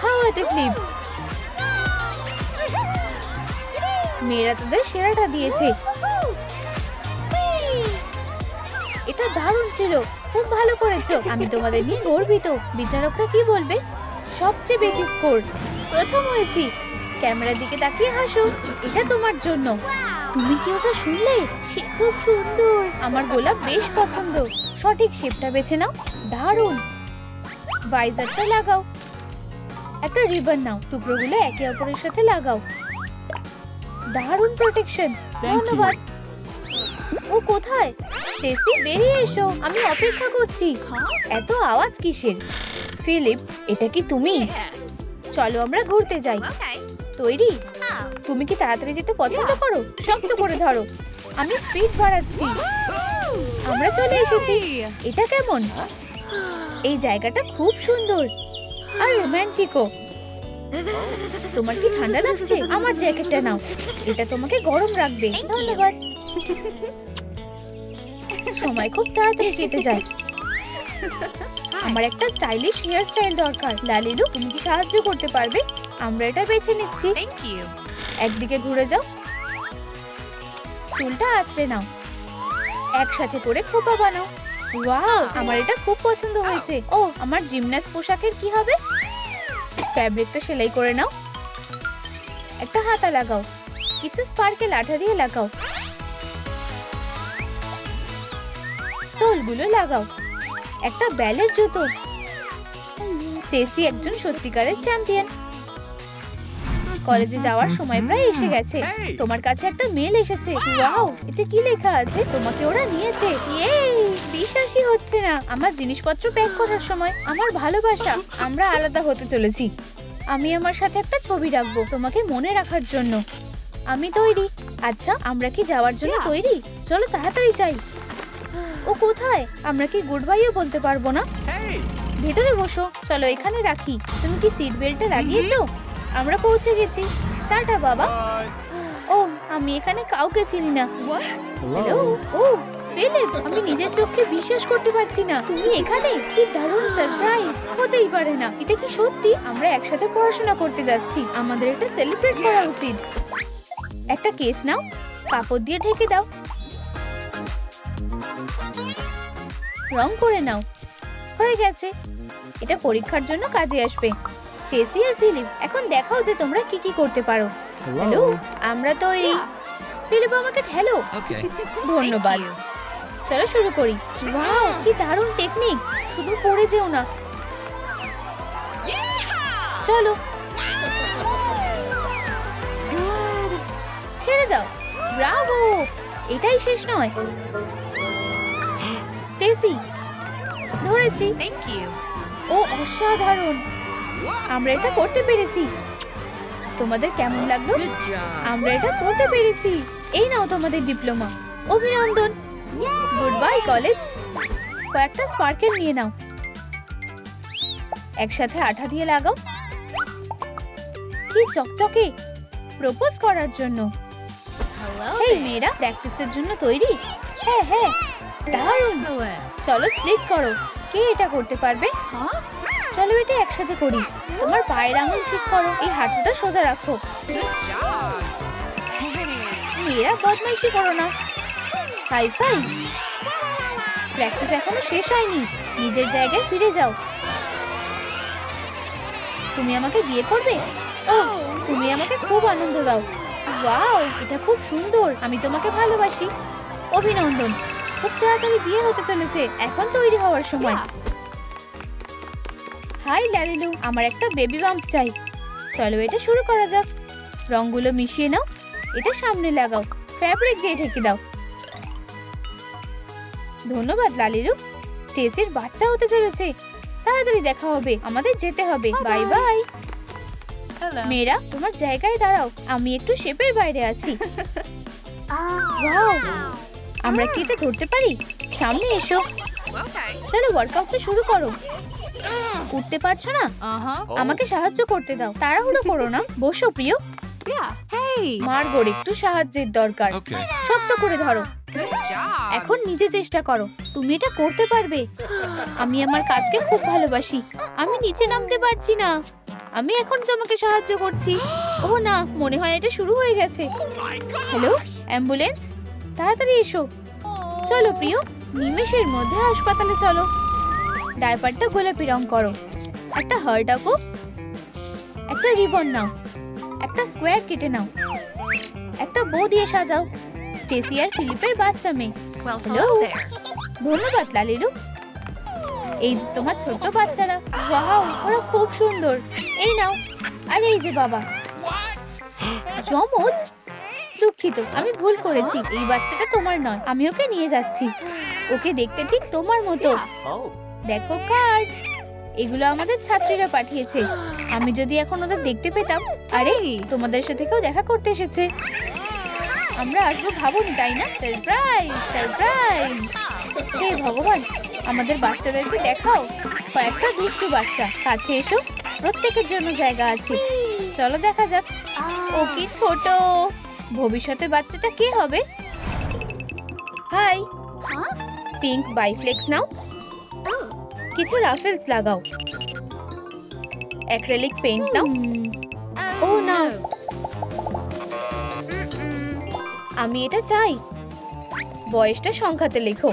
হাওয়াতে ফ্লিপ। মেয়েরা তাদের সেরাটা দিয়েছে। এটা দারুণ ছিল। খুব ভালো করেছো। আমি তোমাদের নিয়ে গর্বিত। বিচারকরা কি বলবে? সবচেয়ে বেশি স্কোর। প্রথম হয়েছি। ক্যামেরার দিকে তাকিয়ে হাসো। এটা তোমার জন্য। তুমি কি ওটা শুনলে? সে খুব সুন্দর। আমার গোলাপ বেশ পছন্দ। সঠিক শেপটা বেছে নাও। দারুণ। ভাইজারটা লাগাও। একটা রিবন নাও। টুকরোগুলো একে অপরের সাথে লাগাও। দারুণ প্রোটেকশন। ধন্যবাদ। ও কোথায়? স্টেসি, বেরিয়ে এসো। আমি অপেক্ষা করছি। এত আওয়াজ কিসের? ফিলিপ, এটা কি তুমি? চলো আমরা ঘুরতে যাই। তৈরি? তুমি কি তাড়াতাড়ি যেতে পছন্দ করো? শক্ত করে ধরো। আমি স্পিড বাড়াচ্ছি। আমরা চলে এসেছি। এটা কেমন? এই জায়গাটা খুব সুন্দর আর রোমান্টিকও। তোমার কি ঠান্ডা লাগছে? আমার জ্যাকেটটা নাও। এটা তোমাকে গরম রাখবে। ধন্যবাদ। সময় খুব তাড়াতাড়ি কেটে যায়। আমার একটা স্টাইলিশ হেয়ার স্টাইল দরকার। লালিলু, তুমি কি সাহায্য করতে পারবে? আমরা এটা বেছে নিচ্ছি। একদিকে ঘুরে যাও। চুলটা আঁচড়ে নাও। একসাথে করে খোপা বানাও। ওয়াও, আমার এটা খুব পছন্দ হয়েছে। ও, আমার জিমন্যাস্ট পোশাকের কি হবে? ফ্যাব্রিকটা সেলাই করে নাও। একটা হাতা লাগাও। কিছু স্পার্কেল আঠা দিয়ে লাগাও। সোলগুলো লাগাও। একটা ব্যালের জুতো। স্টেসি একজন সত্যিকারের চ্যাম্পিয়ন। কলেজে যাওয়ার সময় প্রায় এসে গেছে। তোমার কাছে একটা মেল এসেছে। ওয়াও, এতে কি লেখা আছে? তোমাকে ওরা নিয়েছে। ইয়ে, বিশ্বাসই হচ্ছে না। আমার জিনিসপত্র প্যাক করার সময় আমার ভালোবাসা। আমরা আলাদা হতে চলেছি। আমি আমার সাথে একটা ছবি রাখবো তোমাকে মনে রাখার জন্য। আমি তৈরি। আচ্ছা, আমরা কি যাওয়ার জন্য তৈরি? চলো তাড়াতাড়ি যাই। ও কোথায়? আমরা কি গুড বাইও বলতে পারবো না? ভেতরে বসো। চলো এখানে রাখি। তুমি কি সিট বেল্টটা লাগিয়েছো? আমরা পৌঁছে গেছি। টাটা বাবা। ও, আমি এখানে কাউকে চিনি না। হ্যালো। ও ফিলিপ, আমি নিজের চোখকে বিশ্বাস করতে পারছি না। তুমি এখানে? কি দারুণ সারপ্রাইজ। হতেই পারে না। এটা কি সত্যি? আমরা একসাথে পড়াশোনা করতে যাচ্ছি। আমাদের এটা সেলিব্রেট করা উচিত। একটা কেস নাও, কাপড় দিয়ে ঢেকে দাও, রং করে নাও। হয়ে গেছে। এটা পরীক্ষার জন্য কাজে আসবে। স্টেসি আর ফিলিপ, এখন দেখাও যে তোমরা কি কি করতে পারো। হ্যালো, আমরা তৈরি। ফিলিপ আমাকে ঠেলো। ধন্যবাদ। চলো শুরু করি। ওয়াও, কি দারুণ টেকনিক। শুধু পড়ে যেও না। চলো, ছেড়ে দাও। ব্রাভো। এটাই শেষ নয়। স্টেসি, ধরেছি। ও অসাধারণ। আমরা এটা করতে পেরেছি। তোমাদের কেমন লাগলো? আমরা এটা করতে পেরেছি। এই নাও তোমাদের ডিপ্লোমা। অভিনন্দন। Good bye college. কয়েকটা স্পার্কেল নিয়ে নাও। একসাথে আঠা দিয়ে লাগাও। কি চকচকে। প্রপোজ করার জন্য। হেই মেয়েরা, প্র্যাকটিসের জন্য তৈরি? হ্যাঁ হ্যাঁ, দারুণ। চলো স্প্লিট করো। কে এটা করতে পারবে? চলো এটা একসাথে করি। তোমার পায়ের আঙুল ঠিক করো। এই হাঁটুটা সোজা রাখো। মেয়েরা বদমাইশি করো না। Hi fi. প্র্যাকটিস এখনো শেষ হয়নি। নিজের জায়গায় ফিরে যাও। তুমি আমাকে বিয়ে করবে? ও, তুমি আমাকে খুব আনন্দ দাও। ওয়াও, এটা খুব সুন্দর। আমি তোমাকে ভালোবাসি। অভিনন্দন। খুব তাড়াতাড়ি বিয়ে হতে চলেছে। এখন তৈরি হওয়ার সময়। হাই লালিলু, আমার একটা বেবি বাম্প চাই। চলো এটা শুরু করা যাক। রংগুলো মিশিয়ে নাও। এটা সামনে লাগাও। ফ্যাব্রিক দিয়ে ঢেকে দাও। ধন্যবাদ লালিলু। স্টেসির বাচ্চা হতে চলেছে। তাড়াতাড়ি দেখা হবে। আমাদের যেতে হবে। Bye bye. মেয়েরা, তোমার জায়গায় দাঁড়াও। আমি একটু শেপের বাইরে আছি। ওয়াও, আমরা কি এটা ধরতে পারি? সামনে এসো। চলো ওয়ার্কআউটটা শুরু করো। উঠতে পারছো না? আমাকে সাহায্য করতে দাও। তাড়াহুড়ো করো না। বসো প্রিয়। মার্গোর একটু সাহায্যের দরকার। শক্ত করে ধরো। এখন নিজে চেষ্টা করো। তুমি এটা করতে পারবে। আমি আমার কাজকে খুব ভালোবাসি। আমি নিচে নামতে পারছি না। আমি এখন তোমাকে সাহায্য করছি। ও না, মনে হয় এটা শুরু হয়ে গেছে। হ্যালো, অ্যাম্বুলেন্স, তাড়াতাড়ি এসো। চলো প্রিয়, নিমেষের মধ্যে হাসপাতালে চলো। ডায়পারটা গোলাপি রং করো। একটা হার্ট আঁকো। একটা রিবন নাও। একটা স্কোয়ার কেটে নাও। একটা বো দিয়ে সাজাও। স্টেসি আর ফিলিপের বাচ্চা মেয়ে। হ্যালো, ধন্যবাদ লালিলু। এই যে তোমার ছোট বাচ্চারা। ওয়াও, ওরা খুব সুন্দর। এই নাও। আর এই যে বাবা। জমজ? দুঃখিত, আমি ভুল করেছি। এই বাচ্চাটা তোমার নয়। আমি ওকে নিয়ে যাচ্ছি। ওকে দেখতে ঠিক তোমার মতো। দেখো কার্ড। এগুলো আমাদের ছাত্রীরা পাঠিয়েছে। আমি যদি এখন ওদের দেখতে পেতাম। আরে, তোমাদের সাথে কেউ দেখা করতে এসেছে। আমরা আসবো ভাবুনি, তাই না? Surprise, surprise. হে ভগবান, আমাদের বাচ্চাদেরকে দেখাও। কয়েকটা দুষ্টু বাচ্চা। কাছে এসো। প্রত্যেকের জন্য জায়গা আছে। চলো দেখা যাক। ও কি ছোট। ভবিষ্যতে বাচ্চাটা কে হবে? হাই। পিঙ্ক বাইফ্লেক্স নাও। কিছু রাফেলস লাগাও। অ্যাক্রিলিক পেইন্ট নাও। ও না, আমি এটা চাই। বয়সটা সংখ্যাতে লেখো।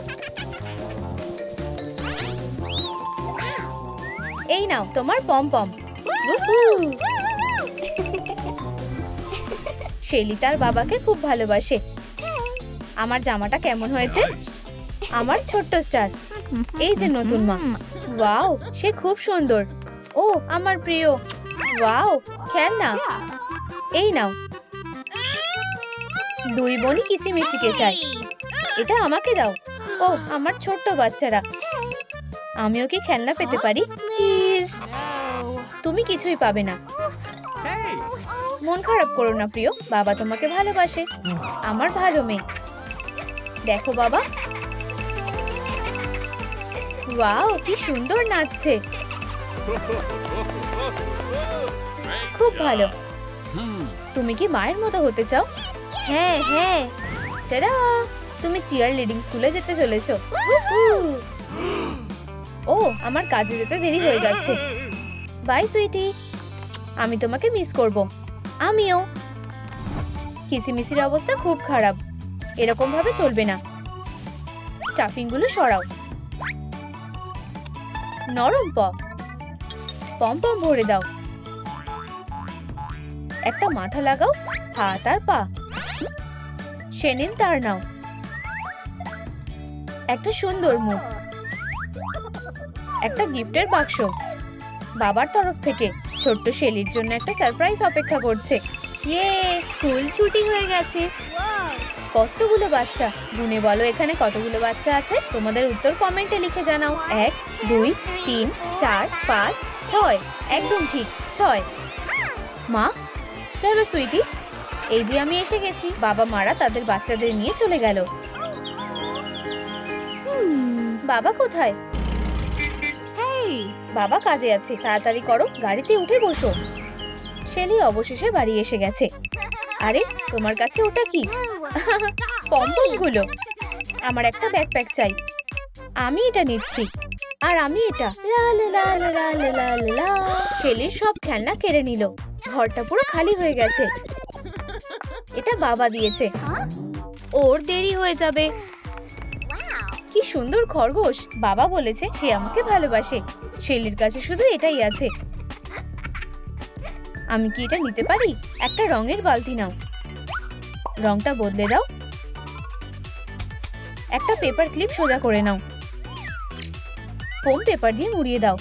এই নাও তোমার পমপম। শেলি তার বাবাকে খুব ভালোবাসে। আমার জামাটা কেমন হয়েছে? আমার ছোট্ট স্টার। এই যে নতুন মা। ওয়াও, সে খুব সুন্দর। ও আমার প্রিয়, ওয়াও খেলনা, এই নাও। দুই বোনই কিসিমিসিকে চাই, এটা আমাকে দাও। ও আমার ছোট্ট বাচ্চারা, আমিও কি খেলনা পেতে পারি প্লিজ? তুমি কিছুই পাবে না। মন খারাপ করো না প্রিয়, বাবা তোমাকে ভালোবাসে, আমার ভালো মেয়ে। দেখো বাবা, ওয়াও কি সুন্দর নাচছে, খুব ভালো। তুমি কি মায়ের মতো হতে চাও? হ্যাঁ হ্যাঁ, টাডা, তুমি চিয়ার লিডিং স্কুলে যেতে চলেছো। ও আমার কাজে যেতে দেরি হয়ে যাচ্ছে, বাই সুইটি, আমি তোমাকে মিস করব। আমিও। কিসিমিসির অবস্থা খুব খারাপ, এরকম ভাবে চলবে না। স্টাফিং গুলো সরাও, নরম পম পম ভরে দাও, একটা মাথা লাগাও, হাত আর পা। শেনিল তার নাও, একটা সুন্দর মুখ, একটা গিফটের বাক্স বাবার তরফ থেকে। ছোট্ট শেলির জন্য একটা সারপ্রাইজ অপেক্ষা করছে। ইয়ে, স্কুল ছুটি হয়ে গেছে। কতগুলো বাচ্চা, গুনে বলো এখানে কতগুলো বাচ্চা আছে? তোমাদের উত্তর কমেন্টে লিখে জানাও। 1 2 3 4 5 6, একদম ঠিক 6। মা চলো সুইটি, এই যে আমি এসে গেছি। বাবা মারা তাদের বাচ্চাদের নিয়ে চলে গেল। বাবা কোথায়? বাবা কাজে আছে, তাড়াতাড়ি করো, গাড়িতে উঠে বসো। শেলি অবশেষে বাড়ি এসে গেছে। আরে তোমার কাছে ওটা কি? পমপম গুলো। আমার একটা ব্যাকপ্যাক চাই, আমি এটা নিচ্ছি। আর আমি এটা। শেলির সব খেলনা কেড়ে নিল, ঘরটা পুরো খালি হয়ে গেছে। এটা বাবা দিয়েছে, ওর দেরি হয়ে যাবে। কি সুন্দর খরগোশ, বাবা বলেছে সে আমাকে ভালোবাসে। শেলির কাছে শুধু এটাই আছে। আমি কি এটা নিতে পারি? একটা রঙের বালতি নাও, রংটা বদলে দাও। একটা পেপার ক্লিপ সোজা করে নাও, ফোম পেপার দিয়ে মুড়িয়ে দাও।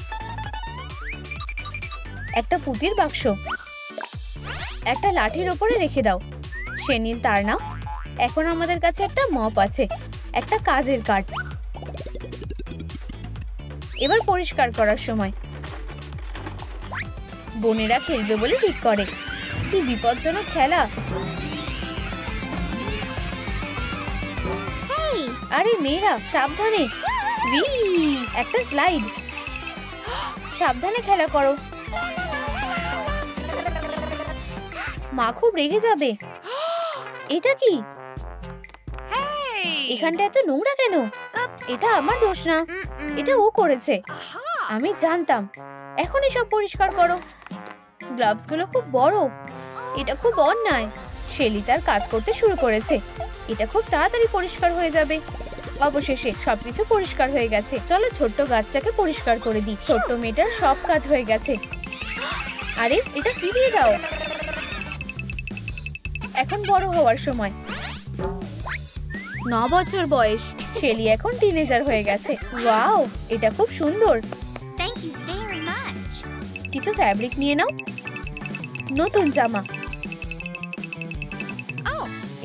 একটা পুঁতির বাক্স, একটা লাঠির ওপরে রেখে দাও। শেনিল তার নাও। এখন আমাদের কাছে একটা মপ আছে, একটা কাজের কাঠ। এবার পরিষ্কার করার সময়। বোনেরা খেলবে বলে ঠিক করে, কি বিপজ্জনক খেলা। আরে মেয়েরা সাবধানে, একটা স্লাইড, সাবধানে খেলা করো, মা খুব রেগে যাবে। এটা কি? এখানটা এত নোংরা কেন? এটা আমার দোষ না, এটা ও করেছে, আমি জানতাম। এখন এসব পরিষ্কার করো। গ্লাভস গুলো খুব বড়, এটা খুব অন্যায়। শেলি তার কাজ করতে শুরু করেছে, এটা খুব তাড়াতাড়ি পরিষ্কার হয়ে যাবে। অবশেষে সবকিছু পরিষ্কার হয়ে গেছে। চলো ছোট্ট গাছটাকে পরিষ্কার করে দিই। ছোট্ট মেয়েটার সব কাজ হয়ে গেছে। আরে এটা ফিরিয়ে দাও, এখন বড় হওয়ার সময়। 9 বছর বয়স, শেলি এখন টিনেজার হয়ে গেছে। ওয়াও এটা খুব সুন্দর। কিছু ফ্যাব্রিক নিয়ে নাও, নতুন জামা।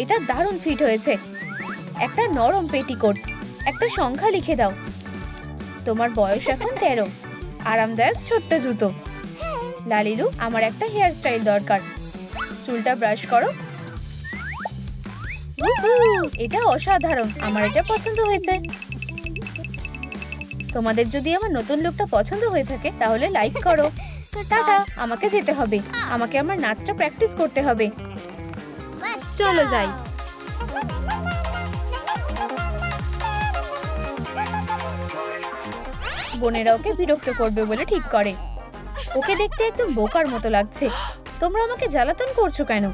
এটা দারুণ ফিট হয়েছে। একটা নরম পেটিকোট, একটা সংখ্যা লিখে দাও। তোমার বয়স এখন 13। আরামদায়ক ছোট্ট জুতো। লালিলু, আমার একটা হেয়ার স্টাইল দরকার, চুলটা ব্রাশ করো। এটা অসাধারণ, আমার এটা পছন্দ হয়েছে। তোমাদের যদি আমার নতুন লুকটা পছন্দ হয়ে থাকে তাহলে লাইক করো। টাটা, আমাকে যেতে হবে, আমাকে আমার নাচটা প্র্যাকটিস করতে হবে। চলো যাই। বোনেরা ওকে বিরক্ত করবে বলে ঠিক করে। ওকে দেখতে একদম বোকার মতো লাগছে। তোমরা আমাকে জ্বালাতন করছো কেন?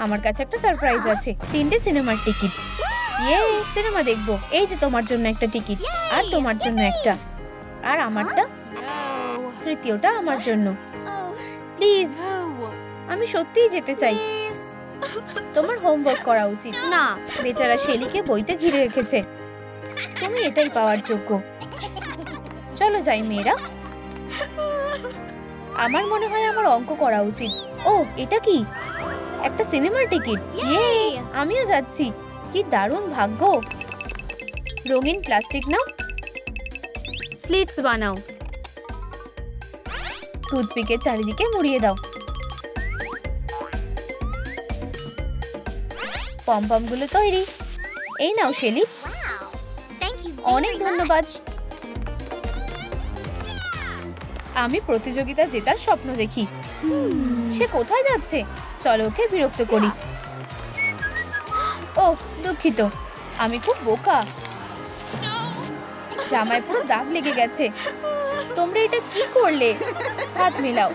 আমার কাছে একটা সারপ্রাইজ আছে, 3টে সিনেমার টিকিট। ইয়ে, সিনেমা দেখবো। এই যে তোমার জন্য একটা টিকিট, আর তোমার জন্য একটা, আর আমারটা, তৃতীয়টা আমার জন্য। প্লিজ, আমি সত্যিই যেতে চাই। তোমার হোমওয়ার্ক করা উচিত। না, বেচারা শেলিকে বইতে ঘিরে রেখেছে। তুমি এটাই পাওয়ার যোগ্য। চলো যাই মেয়েরা। আমার মনে হয় আমার অঙ্ক করা উচিত। ও, এটা কি? একটা সিনেমার টিকিট। ইয়ে, আমিও যাচ্ছি। কি দারুণ ভাগ্য। রঙিন প্লাস্টিক নাও, স্লিটস বানাও, টুথপিকের চারিদিকে মুড়িয়ে দাও। পমপম গুলো তৈরি। এই নাও শেলি। অনেক ধন্যবাদ। আমি প্রতিযোগিতা জেতার স্বপ্ন দেখি। সে কোথায় যাচ্ছে? চলো ওকে বিরক্ত করি। ও, দুঃখিত, আমি খুব বোকা। জামায় পুরো দাগ লেগে গেছে। তোমরা এটা কি করলে? হাত মেলাও।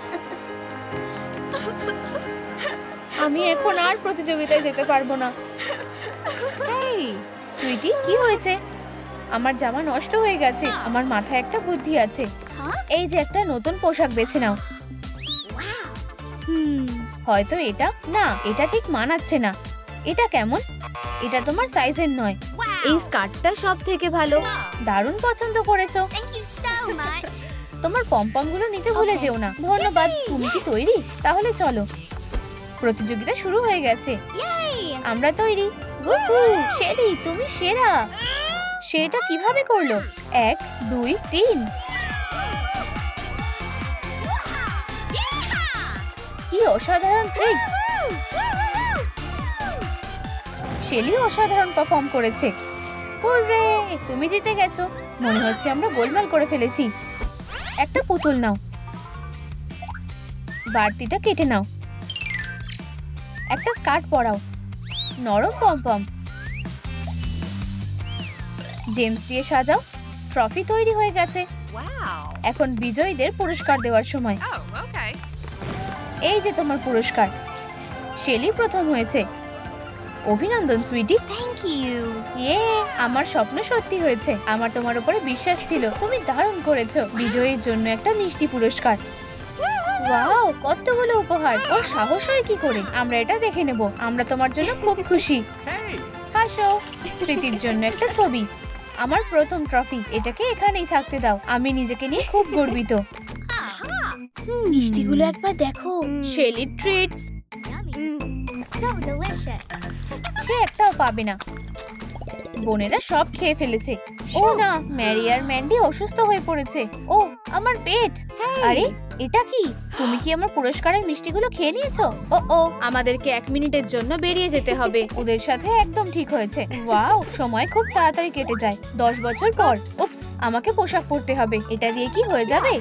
আমি এখন আর প্রতিযোগিতায় যেতে পারবো না। সুইটি, কি হয়েছে? আমার জামা নষ্ট হয়ে গেছে। আমার মাথায় একটা বুদ্ধি আছে। এই যে একটা নতুন পোশাক বেছে নাও। হয়তো এটা না, এটা ঠিক মানাচ্ছে না। এটা কেমন? এটা তোমার সাইজের নয়। এই স্কার্টটা সব থেকে ভালো। দারুণ পছন্দ করেছো। তোমার পমপম গুলো নিতে ভুলে যেও না। ধন্যবাদ। তুমি কি তৈরি? তাহলে চলো। প্রতিযোগিতা শুরু হয়ে গেছে। আমরা তৈরি। শেলি, তুমি সেরা। সেটা কিভাবে করলো? 1 2 3। কি অসাধারণ ট্রিক। শেলি অসাধারণ পারফর্ম করেছে। হুররে, তুমি জিতে গেছো। মনে হচ্ছে আমরা গোলমাল করে ফেলেছি। একটা পুতুল নাও, বাড়তিটা কেটে নাও। একটা স্কার্ট পরাও, নরম পমপম। জেমস দিয়ে সাজাও। ট্রফি তৈরি হয়ে গেছে। এখন বিজয়ীদের পুরস্কার দেওয়ার সময়। এই যে তোমার পুরস্কার। শেলি প্রথম হয়েছে। অভিনন্দন সুইটি। Thank you. ইয়ে, আমার স্বপ্ন সত্যি হয়েছে। আমার তোমার উপরে বিশ্বাস ছিল। তুমি দারুণ করেছো। বিজয়ীর জন্য একটা মিষ্টি পুরস্কার। ওয়াও, কতগুলো উপহার। ওর সাহস হয় কি করে? আমরা এটা দেখে নেব। আমরা তোমার জন্য খুব খুশি। হাসো। স্মৃতির জন্য একটা ছবি। আমার প্রথম ট্রফি। এটাকে এখানেই থাকতে দাও। আমি নিজেকে নিয়ে খুব গর্বিত। মিষ্টিগুলো একবার দেখো। Shelley treats. সে একটাও পাবে না। বোনেরা সব খেয়ে ফেলেছে। ও না, ম্যারি আর ম্যান্ডি অসুস্থ হয়ে পড়েছে। ও, আমার পেট। আরে, এটা কি? তুমি কি আমার পুরস্কারের মিষ্টিগুলো খেয়ে নিয়েছো? ও, আমাদেরকে 1 মিনিটের জন্য বেরিয়ে যেতে হবে। ওদের সাথে একদম ঠিক হয়েছে। ওয়াও, সময় খুব তাড়াতাড়ি কেটে যায়। 10 বছর পর। উপস, আমাকে পোশাক পরতে হবে। এটা দিয়ে কি হয়ে যাবে?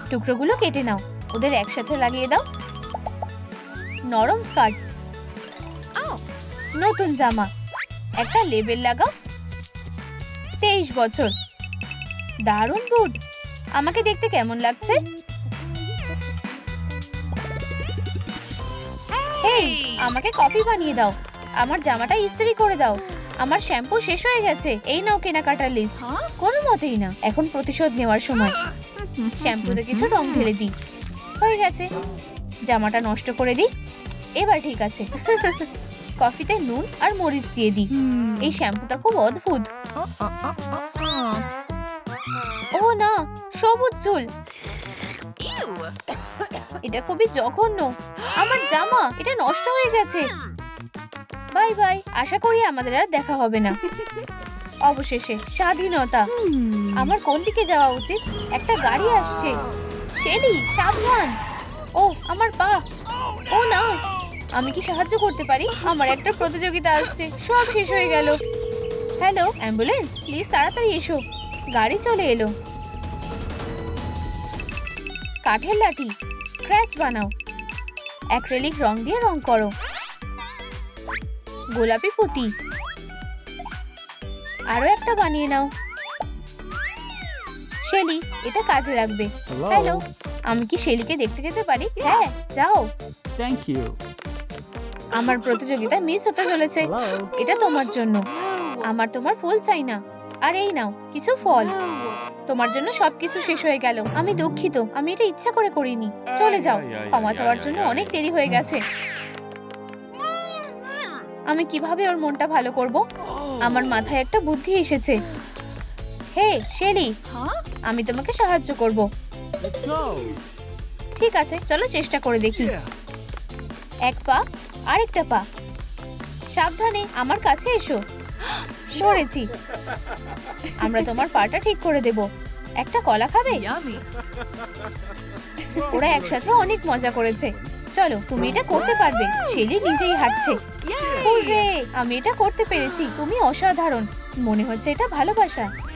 টুকরোগুলো কেটে নাও। ওদের একসাথে লাগিয়ে দাও। নরম স্কার্ট, নতুন জামা, একটা লেবেল লাগাও। 23 বছর। দারুণ বুট। আমাকে দেখতে কেমন লাগছে? হেই, আমাকে কফি বানিয়ে দাও। আমার জামাটা ইস্ত্রি করে দাও। আমার শ্যাম্পু শেষ হয়ে গেছে। এই নাও কেনাকাটার লিস্ট। কোনো মতেই না। এখন প্রতিশোধ নেওয়ার সময়। শ্যাম্পুতে কিছু রং ঢেলে দিই। হয়ে গেছে। জামাটা নষ্ট করে দিই। এবার ঠিক আছে। কফিতে নুন আর মরিচ দিয়ে দিই। এই শ্যাম্পুটা খুব অদ্ভুত। ও না, সবুজ চুল। এটা খুবই জঘন্য। আমার জামা, এটা নষ্ট হয়ে গেছে। Bye bye. আশা করি আমাদের আর দেখা হবে না। অবশেষে স্বাধীনতা। আমার কোন দিকে যাওয়া উচিত? একটা গাড়ি আসছে। শেলি, সাবধান। ও, আমার পা। ও না, আমি কি সাহায্য করতে পারি? আমার একটা প্রতিযোগিতা আসছে। সব শেষ হয়ে গেল। হ্যালো, অ্যাম্বুলেন্স, প্লিজ তাড়াতাড়ি এসো। গাড়ি চলে এলো। কাঠের লাঠি, স্ক্র্যাচ বানাও। অ্যাক্রিলিক রং দিয়ে রং করো। গোলাপি পুঁতি। আরো একটা বানিয়ে নাও। শেলি, এটা কাজে লাগবে। হ্যালো, আমি কি শেলিকে দেখতে যেতে পারি? হ্যাঁ, যাও।
Thank you.
আমার প্রতিযোগিতা মিস হতে চলেছে। এটা তোমার জন্য। আমার তোমার ফুল চাই না। আর এই নাও কিছু ফল। তোমার জন্য সবকিছু শেষ হয়ে গেল। আমি দুঃখিত। আমি এটা ইচ্ছা করে করিনি। চলে যাও। ক্ষমা চাওয়ার জন্য অনেক দেরি হয়ে গেছে। আমি কিভাবে ওর মনটা ভালো করব? আমার মাথায় একটা বুদ্ধি এসেছে। হে শেলি, আমি তোমাকে সাহায্য করব। ঠিক আছে, চলো চেষ্টা করে দেখি। এক পা, আরেকটা পা। সাবধানে, আমার কাছে এসো। ধরেছি। আমরা তোমার পাটা ঠিক করে দেব। একটা কলা খাবে? ওরা একসাথে অনেক মজা করেছে। চলো, তুমি এটা করতে পারবে। শেলি নিজেই হাঁটছে। হুররে! আমি এটা করতে পেরেছি। তুমি অসাধারণ। মনে হচ্ছে এটা ভালোবাসা।